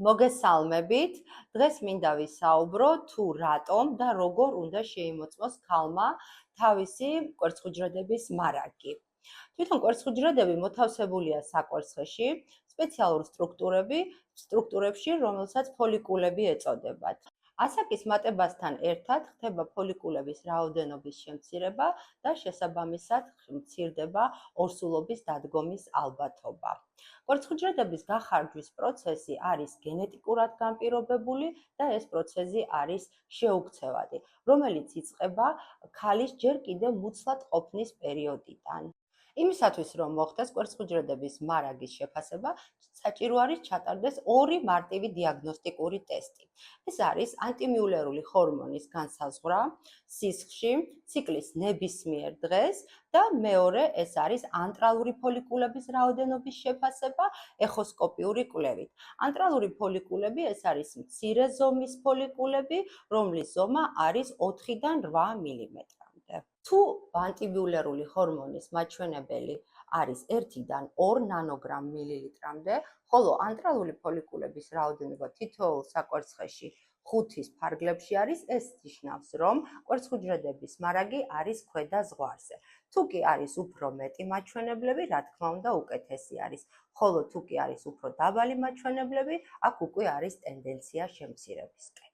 მოგესალმებით. დღეს მინდა ვისაუბრო თუ რატომ და როგორ უნდა შეიმოწმოს ქალმა თავისი კვერცხუჯრედების მარაგი. თვითონ კვერცხუჯრედები მოთავსებულია საკვერცხეში, სპეციალურ სტრუქტურებში, რომელსაც ფოლიკულები ეწოდებათ. ასაკის მატებასთან ერთად ხდება ფოლიკულების რაოდენობის შემცირება და შესაბამისად მცირდება ორსულობის დადგომის ალბათობა. კვერცხუჯრედების გახარჯვის პროცესი არის გენეტიკურად განპირობებული და ეს პროცესი არის შეუქცევადი, რომელიც იწყება ქალის ჯერ კიდევ მუცლად ყოფნის პერიოდიდან. იმისათვის, რომ მოხდეს კვერცხუჯრედების მარაგის შეფასება, საჭირო არის ჩატარდეს ორი მარტივი დიაგნოსტიკური ტესტი. ეს არის ანტიმიულერული ჰორმონის განსაზღვრა სისხლში, ციკლის ნებისმიერ დღეს და მეორე ეს არის ანტრალური ფოლიკულების რაოდენობის შეფასება ეხოსკოპიური კვლევით. ანტრალური ფოლიკულები ეს არის მცირე ზომის ფოლიკულები, რომლის ზომა არის 4-დან 8 მილიმეტრამდე. თუ ანტიმიულერული ჰორმონის მაჩვენებელი არის 1-დან 2 ნანოგრამ მილilitrამდე, ხოლო ანტრალური ფოლიკულების რაოდენობა თითოეულ საკვერცხეში 5-ის ფარგლებში არის, ეს ნიშნავს, რომ კვერცხუჯრედების მარაგი არის ქვედა ზღვარზე. თუ კი არის უფრო მეტი მაჩვენებლები, რა თქმა უნდა, უკეთესი არის, ხოლო თუ კი არის უფრო დაბალი მაჩვენებლები, აქ უკვე არის ტენდენცია შემცირებისკენ.